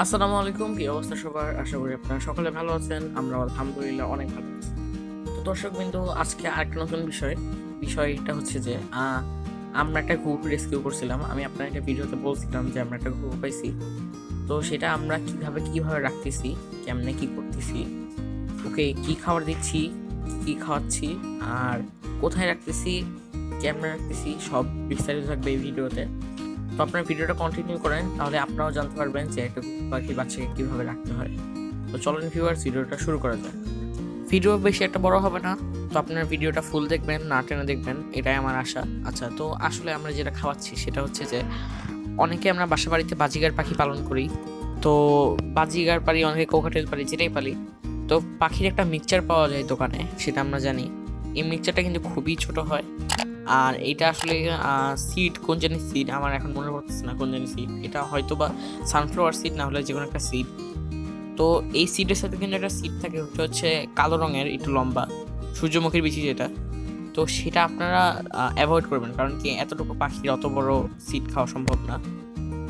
আসসালামু আলাইকুম। কি অবস্থা সবার? আশা করি আপনারা সকলে ভালো আছেন। আমরা আলহামদুলিল্লাহ অনেক ভালো আছি। তো দর্শক বিন্দু, আজকে আরেকটা নতুন বিষয়টা হচ্ছে যে আমরা একটা গ্রুপ রেস্কিউ করছিলাম। আমি আপনার একটা ভিডিওতে বলছিলাম যে আমরা একটা গ্রুপ পাইছি। তো সেটা আমরা কিভাবে রাখতেছি, কেমনে কি করতেছি, ওকে কি খাবার দিচ্ছি, কি খাওয়াচ্ছি, আর কোথায় রাখতেছি, কেমনে রাখতেছি, সব বিস্তারিত থাকবে এই ভিডিওতে। তো আপনার ভিডিওটা কন্টিনিউ করেন, তাহলে আপনারাও জানতে পারবেন যে একটা পাখির বাচ্চাকে কীভাবে রাখতে হয়। তো চলেন ভিউয়ার্স, ভিডিওটা শুরু করা যাক। ভিডিও বেশি একটা বড় হবে না, তো আপনার ভিডিওটা ফুল দেখবেন, না টেনে দেখবেন, এটাই আমার আশা। আচ্ছা, তো আসলে আমরা যেটা খাওয়াচ্ছি সেটা হচ্ছে যে অনেকে আমরা বাসা বাড়িতে বাজিগার পাখি পালন করি। তো বাজিগার পালি, অনেকে কোকাটেল পালি, যেটাই পালি। তো পাখির একটা মিক্সচার পাওয়া যায় দোকানে, সেটা আমরা জানি। এই মিক্সচারটা কিন্তু খুবই ছোট হয়, আর এটা আসলে সিড, কোন জানি সিড, আমার এখন মনে পড়তেছে না কোন জানি সিড। এটা হয়তো বা সানফ্লাওয়ার সিড, না হলে যে কোনো একটা সিড। তো এই সিডের সাথে কিন্তু একটা সিড থাকে, ওটা হচ্ছে কালো রঙের, একটু লম্বা, সূর্যমুখীর বিচি যেটা। তো সেটা আপনারা অ্যাভয়েড করবেন, কারণ কি এতটুকু পাখির অত বড় সিড খাওয়া সম্ভব না।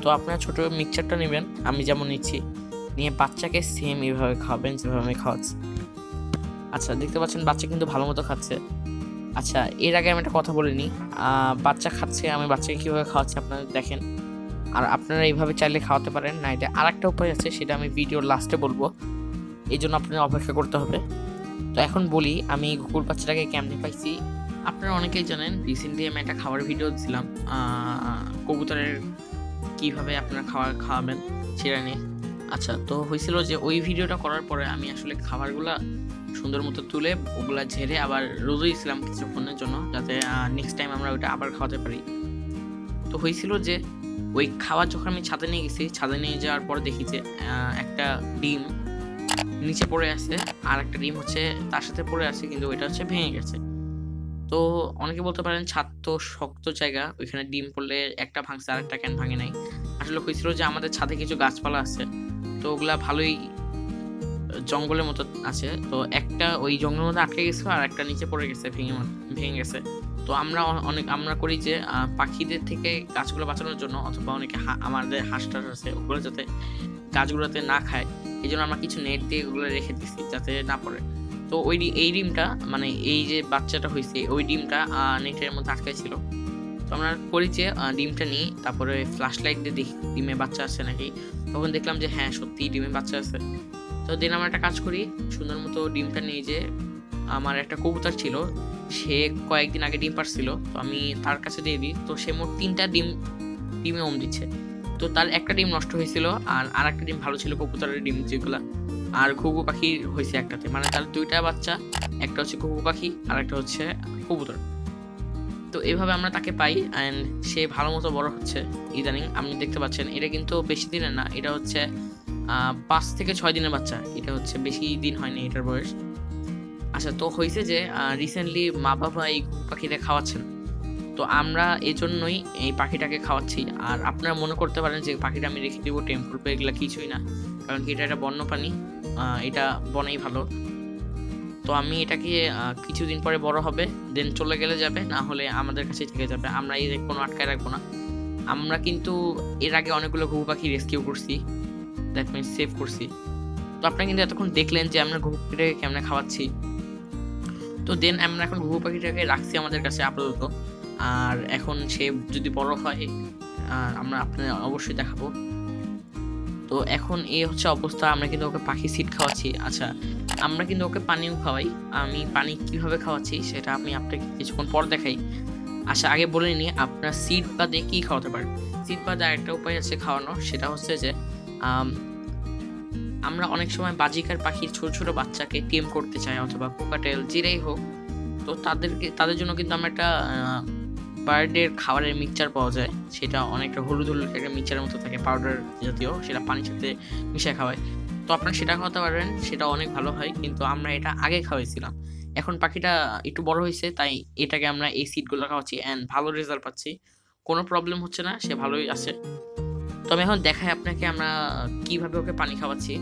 তো আপনারা ছোটো মিক্সচারটা নেবেন, আমি যেমন নিচ্ছি, নিয়ে বাচ্চাকে সেম এইভাবে খাওয়াবেন যেভাবে আমি খাওয়াচ্ছি। আচ্ছা, দেখতে পাচ্ছেন বাচ্চা কিন্তু ভালো মতো খাচ্ছে। আচ্ছা, এর আগে আমি একটা কথা বলিনি, বাচ্চা খাচ্ছে, আমি বাচ্চাকে কীভাবে খাওয়াচ্ছি আপনারা দেখেন। আর আপনারা এইভাবে চাইলে খাওয়াতে পারেন, না এটা আরেকটা উপায় আছে, সেটা আমি ভিডিওর লাস্টে বলবো, এই জন্য আপনারা অপেক্ষা করতে হবে। তো এখন বলি আমি কুকুর বাচ্চাটাকে কেমনে পাইছি। আপনারা অনেকেই জানেন, রিসেন্টলি আমি একটা খাবার ভিডিও দিয়েছিলাম কবুতরের কীভাবে আপনারা খাওয়াবেন সেটা নিয়ে। আচ্ছা, তো হয়েছিল যে ওই ভিডিওটা করার পরে আমি আসলে খাবারগুলা সুন্দর মতো তুলে ওগুলা ঝেড়ে আবার রোদে দিয়েছিলাম কিছুক্ষণের জন্য, যাতে নেক্সট টাইম আমরা ওইটা আবার খাওয়াতে পারি। তো হয়েছিল যে ওই খাবার যখন আমি ছাদে নিয়ে গেছি, ছাদে নিয়ে যাওয়ার পর দেখি যে একটা ডিম নিচে পড়ে আছে, আর একটা ডিম হচ্ছে তার সাথে পড়ে আছে, কিন্তু ওইটা হচ্ছে ভেঙে গেছে। তো অনেকে বলতে পারেন ছাদ তো শক্ত জায়গা, ওইখানে ডিম পড়লে একটা ভাঙছে আর একটা কেন ভাঙে নাই। আসলে হয়েছিল যে আমাদের ছাদে কিছু গাছপালা আছে, তো ওগুলা ভালোই জঙ্গলের মতো আছে। তো একটা ওই জঙ্গলের মধ্যে আটকে গেছিল, আর একটা নিচে পড়ে গেছে, ভেঙে গেছে। তো আমরা করি যে পাখিদের থেকে গাছগুলো বাঁচানোর জন্য, অথবা অনেকে আমাদের হাঁস টাস আছে, ওগুলো যাতে গাছগুলোতে না খায়, এই জন্য আমরা কিছু নেট দিয়ে ওগুলো রেখে দিচ্ছি যাতে না পড়ে। তো এই ডিমটা, মানে এই যে বাচ্চাটা হয়েছে, ওই ডিমটা নেটের মধ্যে আটকে ছিল। তো আমরা করি যে ডিমটা নিই, তারপরে ফ্ল্যাশ লাইট দিয়ে দেখি ডিমে বাচ্চা আছে নাকি। তখন দেখলাম যে হ্যাঁ, সত্যি ডিমে বাচ্চা আছে। তো দিন আমরা একটা কাজ করি, সুন্দর মতো ডিমটা নিয়ে যে, আমার একটা কবুতর ছিল, সে কয়েকদিন আগে ডিম পারছিল, তো আমি তার কাছে দিয়ে দিই। তো সে মোট 3টা ডিমে দিচ্ছে। তো তার একটা ডিম নষ্ট হয়েছিল, আর একটা ডিম ভালো ছিল, কবুতরের ডিম যেগুলা। আর ঘুঘু পাখির হয়েছে একটাতে, মানে তার 2টা বাচ্চা, একটা হচ্ছে ঘুঘু পাখি আর একটা হচ্ছে কবুতর। তো এইভাবে আমরা তাকে পাই, অ্যান্ড সে ভালো মতো বড় হচ্ছে ইদানিং। আপনি দেখতে পাচ্ছেন এটা কিন্তু বেশি দিনের না, এটা হচ্ছে 5 থেকে 6 দিনের বাচ্চা, এটা হচ্ছে বেশি দিন হয়নি এটার বয়স। আচ্ছা, তো হয়েছে যে রিসেন্টলি মা বাবা এই পাখিটা খাওয়াচ্ছেন, তো আমরা এই জন্যই এই পাখিটাকে খাওয়াচ্ছি। আর আপনারা মনে করতে পারেন যে পাখিটা আমি রেখে দিব টেম্পল পে, এগুলো কিছুই না, কারণ কি এটা একটা বন্য প্রাণী, এটা বনেই ভালো। তো আমি এটাকে কিছুদিন পরে বড় হবে, দেন চলে গেলে যাবে, না হলে আমাদের কাছে থেকে যাবে, আমরা এই কোনো আটকায় রাখবো না। আমরা কিন্তু এর আগে অনেকগুলো ঘুঘু পাখি রেস্কিউ করছি, দ্যাট মিনস সেভ করছি। তো আপনারা কিন্তু এতক্ষণ দেখলেন যে আমরা ঘুঘু পাখিটাকে কেমনে খাওয়াচ্ছি। তো দেন আমরা এখন ঘুঘু পাখিটাকে রাখছি আমাদের কাছে আপাতত, আর এখন সে যদি বড় হয় আমরা আপনাদের অবশ্যই দেখাবো। তো এখন এই হচ্ছে অবস্থা, আমরা কিন্তু ওকে পাখি সিড খাওয়াচ্ছি। আচ্ছা, আমরা কিন্তু ওকে পানিও খাওয়াই। আমি পানি কিভাবে খাওয়াচ্ছি সেটা আমি আপনাকে কিছুক্ষণ পর দেখাই। আচ্ছা, আগে বলে নিই, আপনার সিড বাদে কি খাওয়াতে পারেন। সিড বাদে আরেকটা উপায় আছে খাওয়ানোর, সেটা হচ্ছে যে আমরা অনেক সময় বাজিকার পাখির ছোট ছোট বাচ্চাকে টেম করতে চাই, অথবা কোকাটেল, যেটাই হোক। তো তাদের জন্য কিন্তু আমরা একটা বার্ডের খাবারের মিক্সচার পাওয়া যায়, সেটা অনেকটা হলুদ একটা মিক্সচারের মতো থাকে, পাউডার জাতীয়, সেটা পানির সাথে মিশিয়ে খাওয়ায়। তো আপনারা সেটা খাওয়াতে পারবেন, সেটা অনেক ভালো হয়। কিন্তু আমরা এটা আগে খাওয়াইছিলাম, এখন পাখিটা একটু বড় হয়েছে, তাই এটাকে আমরা এই সিডগুলো খাওয়াচ্ছি, অ্যান্ড ভালো রেজাল্ট পাচ্ছি, কোনো প্রবলেম হচ্ছে না, সে ভালোই আছে। তো আমি এখন দেখাই আপনাকে আমরা কিভাবে ওকে পানি খাওয়াচ্ছি।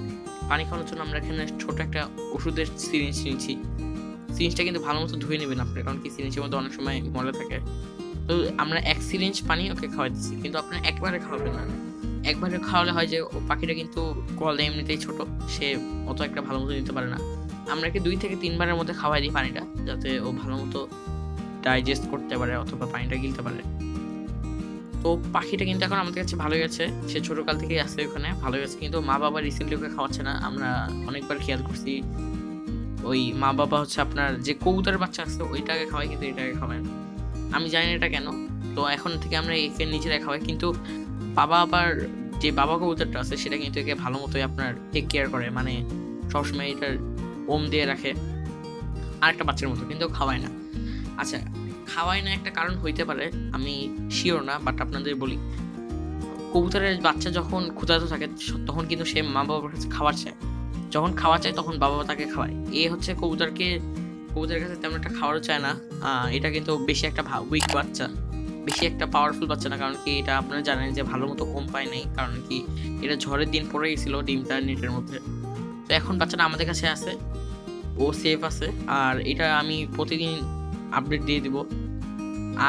পানি খাওয়ানোর জন্য আমরা এখানে ছোট একটা ওষুধের সিরিঞ্জ নিয়েছি। সিরিঞ্জটা কিন্তু ভালো মতো ধুয়ে নেবেন আপনার, কারণ কি সিরিঞ্জের মধ্যে অনেক সময় ময়লা থাকে। তো আমরা 1 সিরিঞ্জ পানি ওকে খাওয়াই দিচ্ছি, কিন্তু আপনার একবারে খাওয়াবেন না, একবারে খাওয়ালে হয় যে পাখিটা কিন্তু কলে এমনিতেই ছোট, সে অত একটা ভালো মতো নিতে পারে না। আমরা কি 2 থেকে 3 বারের মধ্যে খাওয়াই দিই পানিটা, যাতে ও ভালো মতো ডাইজেস্ট করতে পারে অথবা পানিটা গিলতে পারে। তো পাখিটা কিন্তু এখন আমাদের কাছে ভালোই আছে, সে ছোটকাল থেকেই আছে ওখানে, ভালোই আছে। কিন্তু মা বাবা রিসেন্টলি ওকে খাওয়াচ্ছে না, আমরা অনেকবার খেয়াল করছি। ওই মা বাবা হচ্ছে আপনার যে কবুতরের বাচ্চা আছে ওইটাকে খাওয়ায়, কিন্তু এটাকে খাওয়ায় না। আমি জানি না এটা কেন। তো এখন থেকে আমরা একে নিজেরাই খাওয়াই, কিন্তু বাবা আবার যে বাবা কবুতরটা আছে সেটা কিন্তু একে ভালো মতোই আপনার টেক কেয়ার করে, মানে সবসময় এটার ওম দিয়ে রাখে আরেকটা বাচ্চার মতো, কিন্তু খাওয়ায় না। আচ্ছা, খাওয়ায় না একটা কারণ হইতে পারে, আমি শিওর না, বাট আপনাদের বলি, কবুতরের বাচ্চা যখন ক্ষুধার্ত থাকে তখন কিন্তু সে মা বাবার কাছে খাবার চায়, যখন খাওয়া চায় তখন বাবা তাকে খাওয়ায়। এ হচ্ছে কবুতরের কাছে তেমন একটা খাওয়ারও চায় না। এটা কিন্তু বেশি একটা উইক বাচ্চা, বেশি একটা পাওয়ারফুল বাচ্চা না, কারণ কি এটা আপনারা জানেন যে ভালো মতো ঘুম পায় নাই, কারণ কি এটা ঝড়ের দিন পড়ে গেছিল ডিমটা নেটের মধ্যে। তো এখন বাচ্চাটা আমাদের কাছে আছে, ও সেফ আছে, আর এটা আমি প্রতিদিন আপডেট দিয়ে দিব।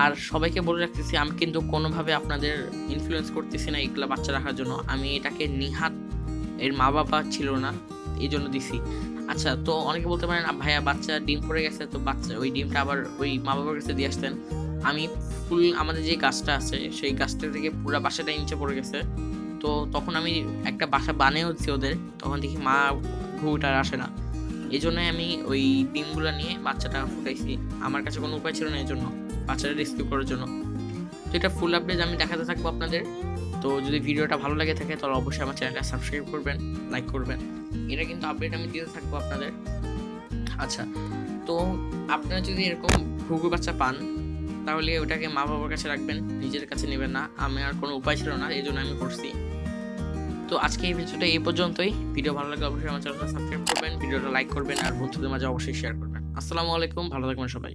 আর সবাইকে বলে রাখতেছি, আমি কিন্তু কোনোভাবে আপনাদের ইনফ্লুয়েন্স করতেছি না এগুলা বাচ্চা রাখার জন্য। আমি এটাকে নিহাত এর মা বাবা ছিল না এই জন্য দিছি। আচ্ছা, তো অনেকে বলতে পারেন ভাইয়া বাচ্চা ডিম পড়ে গেছে, তো বাচ্চা ওই ডিমটা আবার ওই মা বাবার কাছে দিয়ে আসতেন। আমি ফুল আমাদের যে গাছটা আছে সেই গাছটা থেকে পুরো বাসাটাই নিচে পড়ে গেছে, তো তখন আমি একটা বাসা বানিয়ে হচ্ছে ওদের, তখন দেখি মা ঘুঘুটা আসে না, এই জন্য আমি ওই ডিমগুলো নিয়ে বাচ্চাটা ফুটাইছি। আমার কাছে কোনো উপায় ছিল না এই জন্য বাচ্চাটা রেস্কিউ করার জন্য। তো এটা ফুল আপডেট আমি দেখাতে থাকবো আপনাদের। তো যদি ভিডিওটা ভালো লাগে থাকে তাহলে অবশ্যই আমার চ্যানেলটা সাবস্ক্রাইব করবেন, লাইক করবেন, এটা কিন্তু আপডেট আমি দিতে থাকবো আপনাদের। আচ্ছা, তো আপনারা যদি এরকম ঘুঘু বাচ্চা পান তাহলে ওটাকে মা বাবার কাছে রাখবেন, নিজের কাছে নেবেন না। আমি আর কোনো উপায় ছিল না, এই জন্য আমি করছি। তো আজকে এই ভিডিওটা এই পর্যন্তই। ভিডিও ভালো লাগলে অবশ্যই আমার চ্যানেলটা সাবস্ক্রাইব করবেন, ভিডিওটা লাইক করবেন, আর বন্ধুদের মাঝে অবশ্যই শেয়ার করবেন। আসসালামু আলাইকুম, ভালো থাকবেন সবাই।